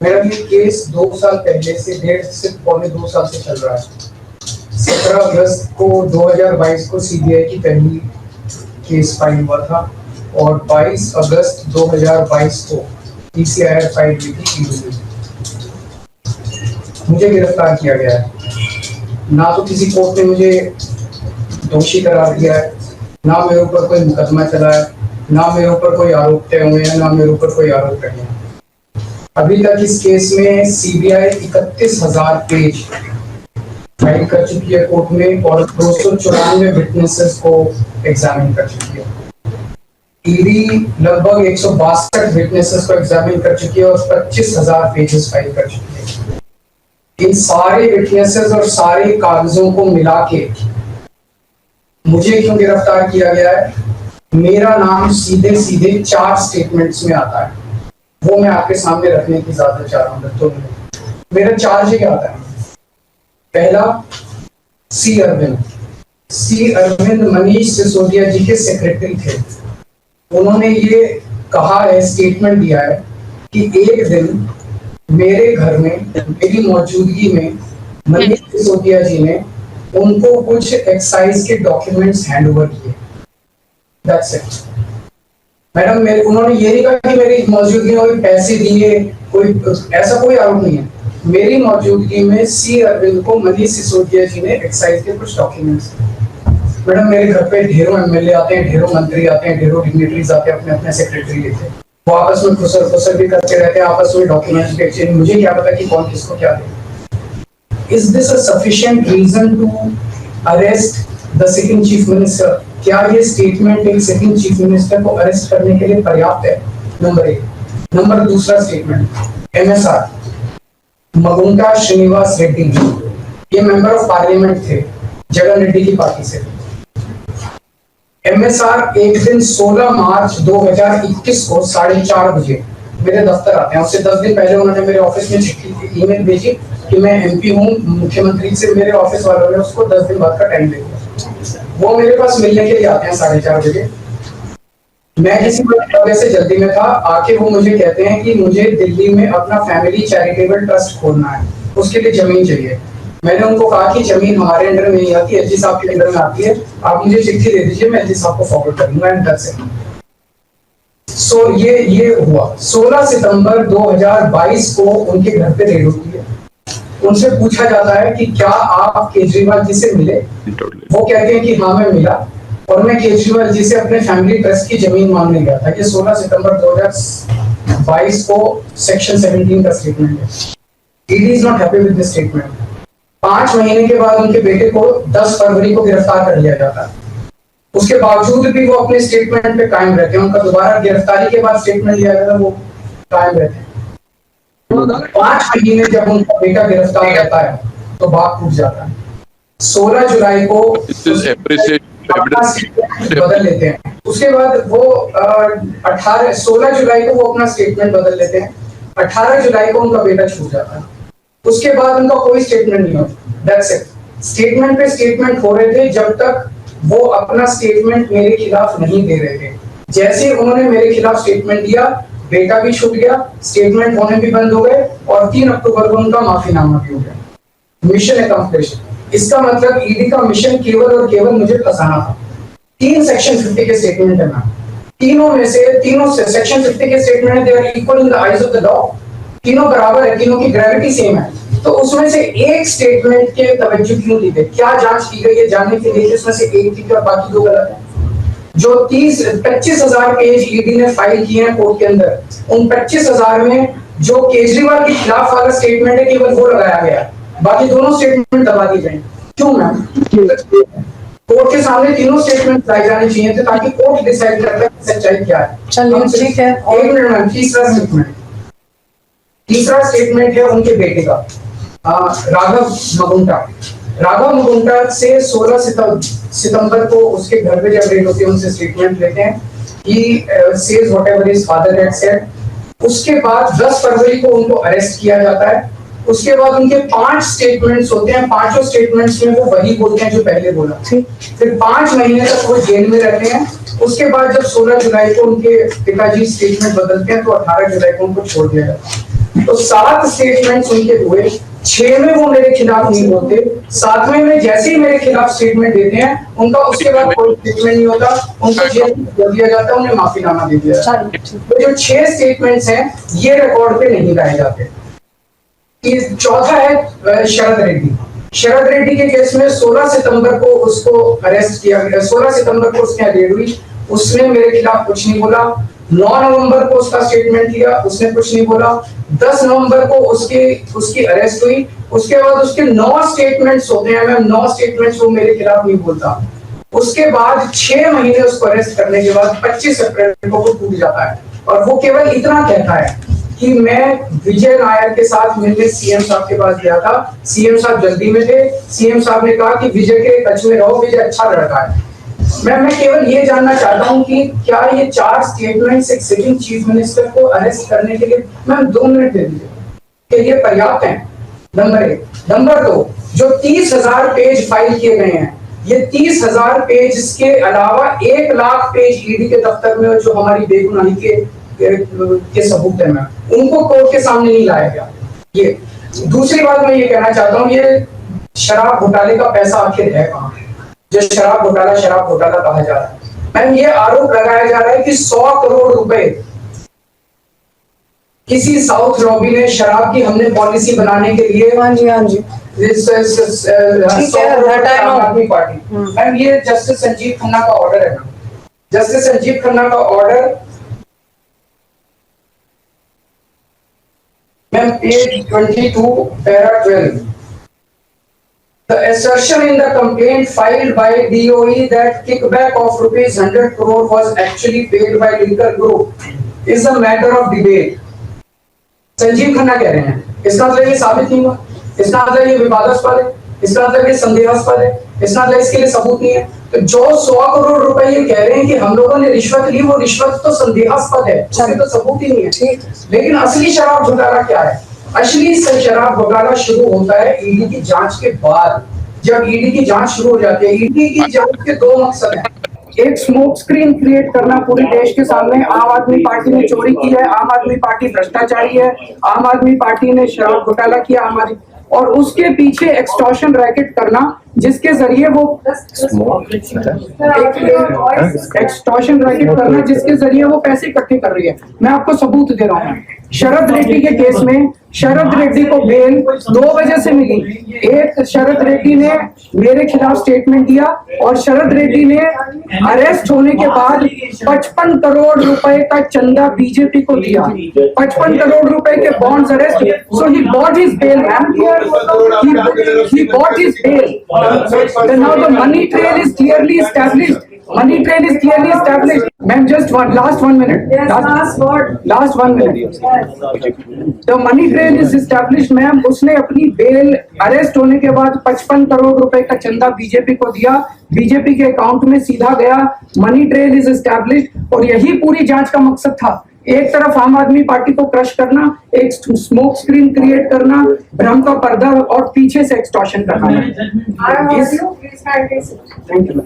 मेरा ये केस 2 साल पहले से 1.5 से 2 साल से चल रहा है। 17 अगस्त को 2022 को सीबीआई की पहली केस फाइल हुआ था और 22 अगस्त 2022 को पीसीआर फाइल हुई थी। मुझे गिरफ्तार किया गया है। ना तो किसी कोर्ट ने मुझे दोषी करार दिया है, ना मेरे ऊपर कोई मुकदमा चला है, ना मेरे ऊपर कोई आरोप तय हुए हैं, ना मेरे ऊपर कोई आरोप नहीं है। अभी तक इस केस में सीबीआई 31,000 पेज फाइल कर चुकी है कोर्ट में और 294 विटनेसेस को एग्जामिन कर चुकी है। ईडी लगभग 162 विटनेसेस को एग्जामिन कर चुकी है और 25,000 पेजेस फाइल कर चुकी है। इन सारे विटनेसेस और सारे कागजों को मिला के मुझे क्यों गिरफ्तार किया गया है? मेरा नाम सीधे सीधे 4 स्टेटमेंट्स में आता है, वो मैं आपके सामने रखने की इजाजत चाह रहा हूँ। तो मेरा चार्ज क्या आता है? पहला, सी अरविंद मनीष सिसोदिया जी के सेक्रेटरी थे। उन्होंने ये कहा है, स्टेटमेंट दिया है कि एक दिन मेरे घर में मेरी मौजूदगी में मनीष सिसोदिया जी ने उनको कुछ एक्साइज के डॉक्यूमेंट्स हैंड ओवर किए। That's it madam. उन्होंने ये नहीं कहा कि मेरी मौजूदगी में पैसे दिए, कोई ऐसा कोई आरोप नहीं है। मेरी मौजूदगी में सी अरविंद को मनीष सिसोदिया जी ने एक्साइज के कुछ डॉक्यूमेंट्स। मैडम, मेरे घर पे ढेरों एमएलए आते हैं, ढेरों मंत्री आते हैं, ढेरों डिग्निटरीज आते हैं, अपने अपने सेक्रेटरी लेते हैं, वो आपस में खुसर भी करते रहते हैं, आपस में डॉक्यूमेंट्स भी एक्सचेंज। मुझे क्या पता कि कौन किसको क्या दे। Is this a sufficient reason to arrest the second chief minister? क्या ये स्टेटमेंट एक सेकंड चीफ मिनिस्टर को अरेस्ट करने के लिए पर्याप्त है? नंबर 1। नंबर दूसरा स्टेटमेंट, एमएसआर मगुंटा श्रीनिवास रेड्डी, ये मेंबर ऑफ पार्लियामेंट थे, जगन रेड्डी की पार्टी से। एमएसआर एक दिन 16 मार्च 2021 को 4:30 बजे मेरे दफ्तर आते हैं। उससे 10 दिन पहले उन्होंने मेरे ऑफिस में चिट्ठी ईमेल भेजी कि मैं एमपी हूँ, मुख्यमंत्री से मेरे ऑफिस वालों ने उसको 10 दिन बाद का टाइम दे दिया। वो मेरे पास मिलने के लिए आते हैं 4:30 बजे। मैं किसी वजह से जल्दी में था, आके वो मुझे कहते हैं कि मुझे दिल्ली में अपना फैमिली चैरिटेबल ट्रस्ट खोलना है, उसके लिए जमीन चाहिए। मैंने उनको कहा कि जमीन हमारे अंडर में नहीं आती, एलजी साहब के अंडर में आती है, आप मुझे चिट्ठी दे दीजिए, मैं एलजी साहब को फॉरवर्ड कर दूंगा। And that's it. सो ये हुआ 16 सितंबर 2022 को उनके घर पे रेड होती है। उनसे पूछा जाता है कि क्या आप केजरीवाल जी से मिले? वो कहते हैं कि हाँ मैं मिला और मैं केजरीवाल जी से अपने फैमिली ट्रस्ट की जमीन मांगने गया था। ये 16 सितंबर 2022 को सेक्शन 17 का स्टेटमेंट है। ED is not happy with this statement. 5 महीने के बाद उनके बेटे को 10 फरवरी को गिरफ्तार कर लिया जाता है। उसके बावजूद भी वो अपने स्टेटमेंट पे कायम रहते हैं। उनका दोबारा गिरफ्तारी के बाद स्टेटमेंट लिया गया, वो कायम रहते हैं। 5 महीने जब उनका बेटा गिरफ्तार रहता है तो बात टूट जाता है। 16 जुलाई को बदल लेते हैं। उसके बाद वो 16 जुलाई को वो अपना स्टेटमेंट बदल लेते हैं। 18 जुलाई को उनका बेटा छूट जाता है। उसके बाद उनका कोई स्टेटमेंट नहीं होता। That's it. स्टेटमेंट पे स्टेटमेंट हो रहे थे जब तक वो अपना स्टेटमेंट मेरे खिलाफ नहीं दे रहे थे। जैसे उन्होंने मेरे खिलाफ स्टेटमेंट दिया, बेटा भी छूट गया, स्टेटमेंट होने भी बंद हो गए और 3 अक्टूबर को उनका माफीनामा भी हो गया। Mission accomplished. इसका मतलब ईडी का मिशन केवल और केवल मुझे फंसाना था। 3 सेक्शन 50 के स्टेटमेंट है ना, तीनों सेक्शन 50 के स्टेटमेंट है, they are equal in the eyes of the law. तीनों बराबर है, तीनों की ग्रेविटी सेम है। तो उसमें से एक स्टेटमेंट के तवज्जो क्यों दी गई? क्या जांच की गई है जानने के लिए उसमें से एक ठीक है और बाकी 2 गलत है? जो 25,000 पेज ईडी ने फाइल किए हैं कोर्ट के अंदर, उन 25,000 में जो केजरीवाल के खिलाफ वाला स्टेटमेंट है केवल वो लगाया गया, बाकी दोनों स्टेटमेंट दबा दिए गए। क्यों मैम? कोर्ट के सामने तीनों स्टेटमेंट लाए जाने चाहिए थे ताकि कोर्ट डिसाइड कर ले सच्चाई क्या है। चलिए ठीक है। 1 मिनट मैम। तीसरा स्टेटमेंट है उनके बेटे का, राघव मगुंटा से 16 सितंबर को उसके घर पे जब रेड होती है उनसे स्टेटमेंट लेते हैं। He says whatever his father had said. उसके बाद 10 फरवरी को उनको अरेस्ट किया जाता है। उसके बाद उनके 5 स्टेटमेंट्स होते हैं। 5 स्टेटमेंट्स में वो वही बोलते हैं जो पहले बोला। फिर 5 महीने तक वो जेल में रहते हैं। उसके बाद जब 16 जुलाई को उनके पिताजी स्टेटमेंट बदलते हैं तो 18 जुलाई को उनको छोड़ दिया जाता है। तो 7 स्टेटमेंट्स उनके हुए, 6 में वो मेरे खिलाफ नहीं बोलते, 7वें में जैसे ही मेरे खिलाफ स्टेटमेंट देते हैं उनका उसके बाद कोई स्टेटमेंट नहीं होता, उनको जेल में डाल दिया जाता है, उन्हें माफीनामा दे दिया जाता है। तो जो 6 स्टेटमेंट्स हैं ये रिकॉर्ड पे नहीं लाए जाते। चौथा है शरद रेड्डी। शरद रेड्डी के केस में 16 सितंबर को उसको अरेस्ट किया गया, 16 सितंबर को उसकी रेड हुई, उसने मेरे खिलाफ कुछ नहीं बोला। 9 नवंबर को उसका स्टेटमेंट लिया, उसने कुछ नहीं बोला। 10 नवंबर को उसकी अरेस्ट हुई, उसके बाद उसके 9 स्टेटमेंट्स होते हैं मैम, 9 स्टेटमेंट्स वो मेरे खिलाफ नहीं बोलता। उसके बाद 6 महीने उसको अरेस्ट करने के बाद 25 अप्रैल को वो टूट जाता है और वो केवल इतना कहता है कि मैं विजय नायर के साथ मिलने सीएम साहब के पास गया था, सीएम साहब जल्दी में थे, सीएम साहब ने कहा कि विजय के टच में रहो, विजय अच्छा लड़का है। मैं केवल ये जानना चाहता हूं कि क्या ये 4 स्टेटमेंट्स एक सिटिंग चीफ मिनिस्टर को अरेस्ट करने के लिए, मैम 2 मिनट दे दीजिए, कि ये पर्याप्त है? नंबर 1। नंबर 2, जो 30,000 पेज फाइल किए गए हैं, ये 30,000 पेज के अलावा 1 लाख पेज ईडी के दफ्तर में जो हमारी बेगुनाही के सबूत है, उनको कोर्ट के सामने नहीं लाया गया। ये दूसरी बात मैं ये कहना चाहता हूँ, ये शराब घोटाले का पैसा आखिर है कहाँ, जो शराब घोटाला कहा जा रहा है? मैम ये आरोप लगाया जा रहा है कि 100 करोड़ रुपए किसी साउथ लॉबी ने शराब की हमने पॉलिसी बनाने के लिए, हाँ जी आदमी पार्टी, मैम ये जस्टिस संजीव खन्ना का ऑर्डर है। जस्टिस संजीव खन्ना का order ma'am page 22 para 12, the assertion in the complaint filed by DOE that kickback of rupees 100 crore was actually paid by Liquor Group is a matter of debate. Sanjeev Khanna कह रहे हैं, इसका मतलब ये साबित नहीं हुआ, इसका मतलब ये विवादास्पद है, इसका मतलब ये संदेहास्पद है, इसका मतलब इसके लिए सबूत नहीं है। तो जो 100 करोड़ रुपए ये कह रहे हैं कि हम लोगों ने रिश्वत ली, वो रिश्वत तो संदेहास्पद है, उसमें तो सबूत ही नहीं है। लेकिन असली शराब घोटाला क्या है? असली शराब घोटाला शुरू होता है ईडी की जांच के बाद। जब ईडी की जांच शुरू हो जाती है, ईडी की जांच के 2 मकसद हैं। एक स्मोक स्क्रीन क्रिएट करना पूरे देश के सामने, आम आदमी पार्टी ने चोरी की है, आम आदमी पार्टी भ्रष्टाचारी है, आम आदमी पार्टी ने शराब घोटाला किया, और उसके पीछे एक्सटॉर्शन रैकेट करना जिसके जरिए वो एक्सटॉर्शन रैकेट करना जिसके जरिए वो पैसे इकट्ठे कर रही है। मैं आपको सबूत दे रहा हूँ। शरद रेड्डी के केस में शरद रेड्डी को बेल 2 वजह से मिली। एक, शरद रेड्डी ने मेरे खिलाफ स्टेटमेंट दिया और शरद रेड्डी ने अरेस्ट होने के बाद 55 करोड़ रुपए का चंदा बीजेपी को दिया, 55 करोड़ रुपए के bonds arrest, so he bought his bail ma'am, he bought his bail. Then now the money trail is clearly established. Money trail is clearly established. Ma'am, just last 1 minute. Yes, last 1 minute. The money trail is established, ma'am. उसने अपनी bell arrest होने के बाद 55 करोड़ रुपए का चंदा BJP को दिया, बीजेपी के अकाउंट में सीधा गया, मनी ट्रेल इज एस्टैब्लिश्ड। और यही पूरी जांच का मकसद था। एक तरफ आम आदमी पार्टी को क्रश करना, एक स्मोक स्क्रीन क्रिएट करना, भ्रम का पर्दा, और पीछे से एक्सटॉर्शन करना। Thank you.